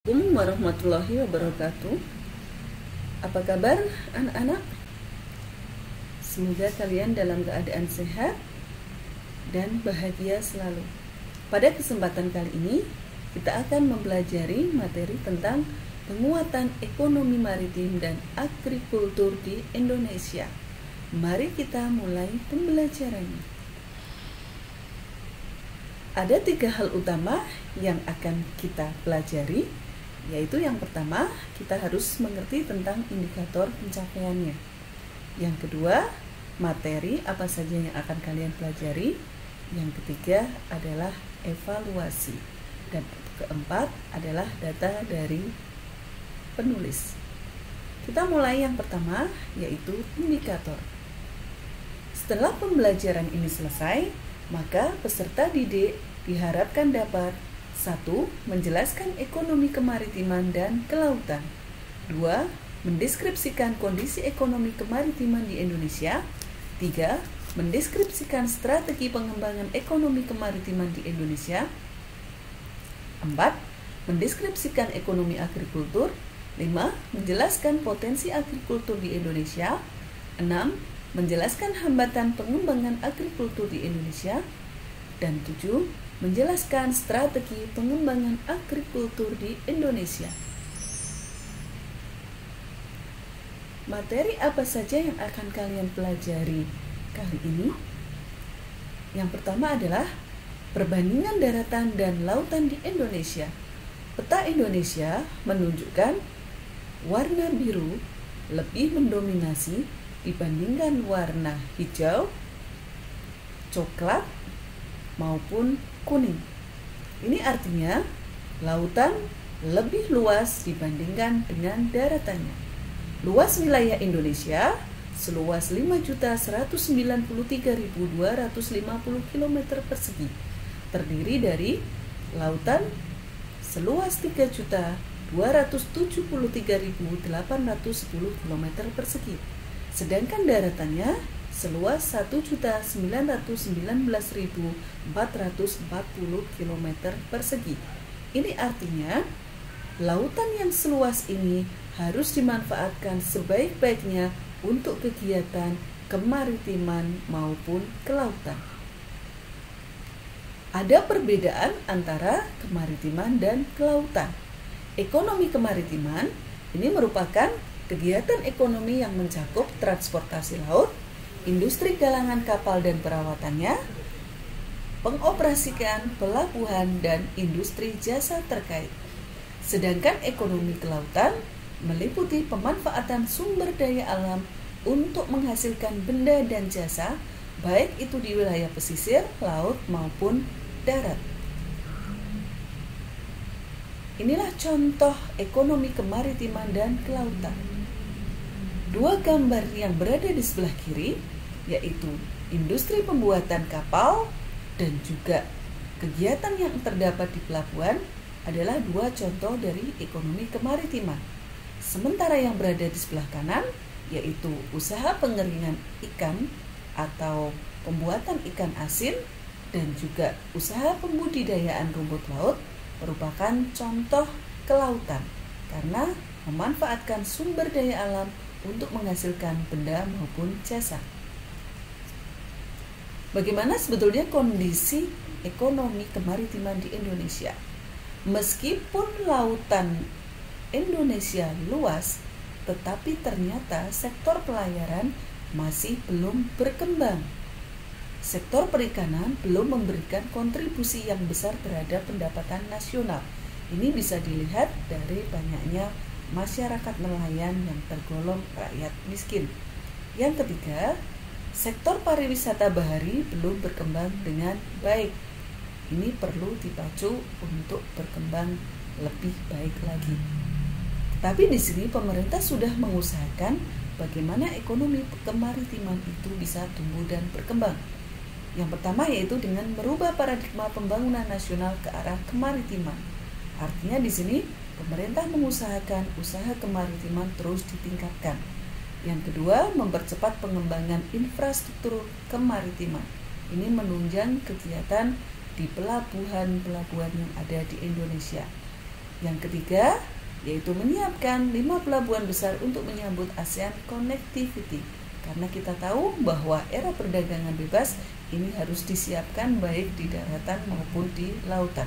Assalamualaikum warahmatullahi wabarakatuh. Apa kabar anak-anak? Semoga kalian dalam keadaan sehat dan bahagia selalu. Pada kesempatan kali ini kita akan mempelajari materi tentang penguatan ekonomi maritim dan agrikultur di Indonesia. Mari kita mulai pembelajarannya. Ada 3 hal utama yang akan kita pelajari, yaitu yang pertama, kita harus mengerti tentang indikator pencapaiannya. Yang kedua, materi apa saja yang akan kalian pelajari. Yang ketiga adalah evaluasi. Dan keempat adalah data dari penulis. Kita mulai yang pertama, yaitu indikator. Setelah pembelajaran ini selesai, maka peserta didik diharapkan dapat 1. Menjelaskan ekonomi kemaritiman dan kelautan. 2. Mendeskripsikan kondisi ekonomi kemaritiman di Indonesia. 3. Mendeskripsikan strategi pengembangan ekonomi kemaritiman di Indonesia. 4. Mendeskripsikan ekonomi agrikultur. 5. Menjelaskan potensi agrikultur di Indonesia. 6. Menjelaskan hambatan pengembangan agrikultur di Indonesia. Dan 7. Menjelaskan strategi pengembangan agrikultur di Indonesia. Materi apa saja yang akan kalian pelajari kali ini? Yang pertama adalah perbandingan daratan dan lautan di Indonesia. Peta Indonesia menunjukkan warna biru lebih mendominasi dibandingkan warna hijau, coklat, maupun kuning. Ini artinya lautan lebih luas dibandingkan dengan daratannya. Luas wilayah Indonesia seluas 5.193.250 km persegi, terdiri dari lautan seluas 3.273.810 km persegi, sedangkan daratannya seluas 1.919.440 km persegi. Ini artinya lautan yang seluas ini harus dimanfaatkan sebaik-baiknya untuk kegiatan kemaritiman maupun kelautan. Ada perbedaan antara kemaritiman dan kelautan. Ekonomi kemaritiman ini merupakan kegiatan ekonomi yang mencakup transportasi laut, industri galangan kapal dan perawatannya, pengoperasian pelabuhan, dan industri jasa terkait. Sedangkan ekonomi kelautan meliputi pemanfaatan sumber daya alam untuk menghasilkan benda dan jasa, baik itu di wilayah pesisir, laut, maupun darat. Inilah contoh ekonomi kemaritiman dan kelautan. 2 gambar yang berada di sebelah kiri, yaitu industri pembuatan kapal dan juga kegiatan yang terdapat di pelabuhan, adalah 2 contoh dari ekonomi kemaritiman. Sementara yang berada di sebelah kanan, yaitu usaha pengeringan ikan atau pembuatan ikan asin dan juga usaha pembudidayaan rumput laut, merupakan contoh kelautan karena memanfaatkan sumber daya alam untuk menghasilkan benda maupun jasa. Bagaimana sebetulnya kondisi ekonomi kemaritiman di Indonesia? Meskipun lautan Indonesia luas, tetapi ternyata sektor pelayaran masih belum berkembang. Sektor perikanan belum memberikan kontribusi yang besar terhadap pendapatan nasional. Ini bisa dilihat dari banyaknya masyarakat nelayan yang tergolong rakyat miskin. Yang ketiga, sektor pariwisata bahari belum berkembang dengan baik. Ini perlu dipacu untuk berkembang lebih baik lagi. Tapi di sini pemerintah sudah mengusahakan bagaimana ekonomi kemaritiman itu bisa tumbuh dan berkembang. Yang pertama yaitu dengan merubah paradigma pembangunan nasional ke arah kemaritiman. Artinya di sini pemerintah mengusahakan usaha kemaritiman terus ditingkatkan. Yang kedua, mempercepat pengembangan infrastruktur kemaritiman. Ini menunjang kegiatan di pelabuhan-pelabuhan yang ada di Indonesia. Yang ketiga, yaitu menyiapkan 5 pelabuhan besar untuk menyambut ASEAN Connectivity. Karena kita tahu bahwa era perdagangan bebas ini harus disiapkan baik di daratan maupun di lautan.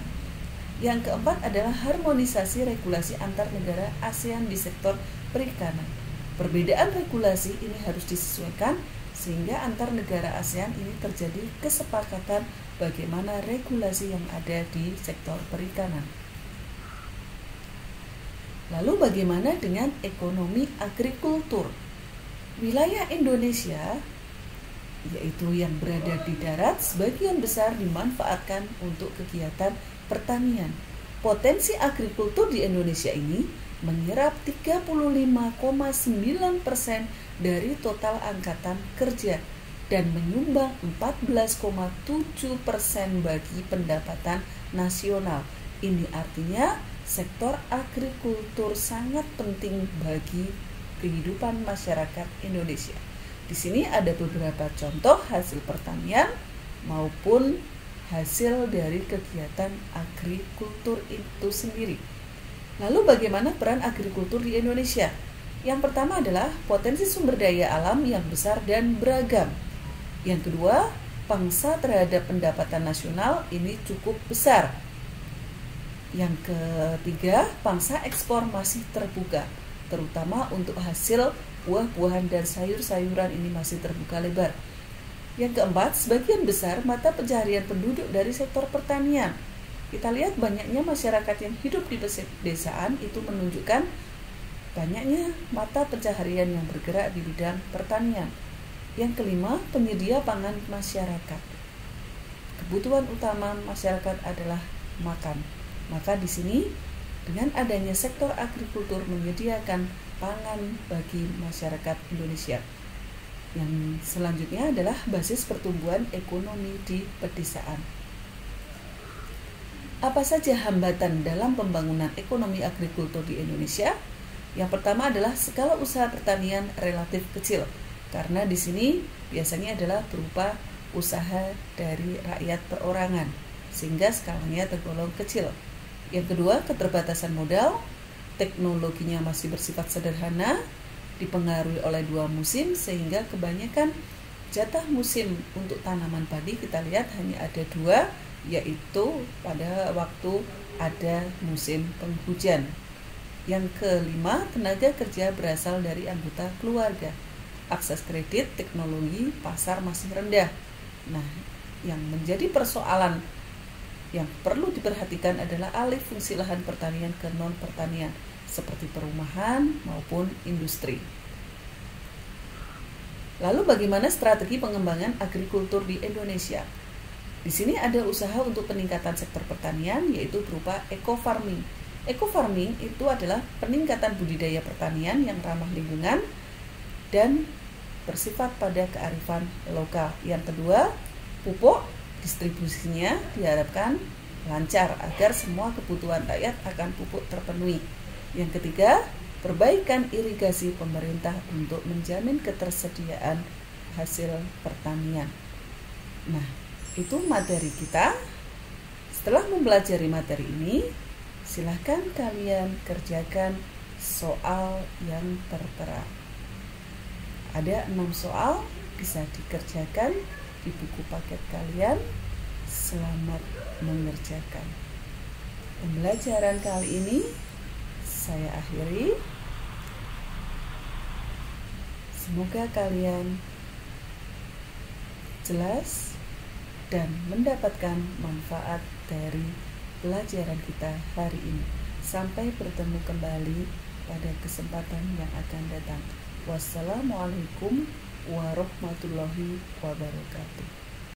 Yang keempat adalah harmonisasi regulasi antar negara ASEAN di sektor perikanan. Perbedaan regulasi ini harus disesuaikan sehingga antar negara ASEAN ini terjadi kesepakatan bagaimana regulasi yang ada di sektor perikanan. Lalu bagaimana dengan ekonomi agrikultur? Wilayah Indonesia, yaitu yang berada di darat, sebagian besar dimanfaatkan untuk kegiatan pertanian. Potensi agrikultur di Indonesia ini menyerap 35,9% dari total angkatan kerja dan menyumbang 14,7% bagi pendapatan nasional. Ini artinya sektor agrikultur sangat penting bagi kehidupan masyarakat Indonesia. Di sini ada beberapa contoh hasil pertanian maupun hasil dari kegiatan agrikultur itu sendiri. Lalu bagaimana peran agrikultur di Indonesia? Yang pertama adalah potensi sumber daya alam yang besar dan beragam. Yang kedua, pangsa terhadap pendapatan nasional ini cukup besar. Yang ketiga, pangsa ekspor masih terbuka, terutama untuk hasil buah-buahan dan sayur-sayuran ini masih terbuka lebar. Yang keempat, sebagian besar mata pencaharian penduduk dari sektor pertanian. Kita lihat banyaknya masyarakat yang hidup di pedesaan itu menunjukkan banyaknya mata pencaharian yang bergerak di bidang pertanian. Yang kelima, penyedia pangan masyarakat. Kebutuhan utama masyarakat adalah makan. Maka di sini dengan adanya sektor agrikultur menyediakan pangan bagi masyarakat Indonesia. Yang selanjutnya adalah basis pertumbuhan ekonomi di pedesaan. Apa saja hambatan dalam pembangunan ekonomi agrikultur di Indonesia? Yang pertama adalah skala usaha pertanian relatif kecil, karena di sini biasanya adalah berupa usaha dari rakyat perorangan, sehingga skalanya tergolong kecil. Yang kedua, keterbatasan modal, teknologinya masih bersifat sederhana, dipengaruhi oleh 2 musim, sehingga kebanyakan jatah musim untuk tanaman padi kita lihat hanya ada 2, yaitu pada waktu ada musim penghujan. Yang kelima, tenaga kerja berasal dari anggota keluarga. Akses kredit, teknologi, pasar masih rendah. Nah, yang menjadi persoalan yang perlu diperhatikan adalah alih fungsi lahan pertanian ke non-pertanian, seperti perumahan maupun industri. Lalu bagaimana strategi pengembangan agrikultur di Indonesia? Di sini ada usaha untuk peningkatan sektor pertanian, yaitu berupa eco-farming. Eco-farming itu adalah peningkatan budidaya pertanian yang ramah lingkungan dan bersifat pada kearifan lokal. Yang kedua, pupuk distribusinya diharapkan lancar agar semua kebutuhan rakyat akan pupuk terpenuhi. Yang ketiga, perbaikan irigasi pemerintah untuk menjamin ketersediaan hasil pertanian. Nah, itu materi kita. Setelah mempelajari materi ini, silahkan kalian kerjakan soal yang tertera. Ada 6 soal, bisa dikerjakan di buku paket kalian. Selamat mengerjakan. Pembelajaran kali ini saya akhiri. Semoga kalian jelas dan mendapatkan manfaat dari pelajaran kita hari ini. Sampai bertemu kembali pada kesempatan yang akan datang. Wassalamualaikum warahmatullahi wabarakatuh.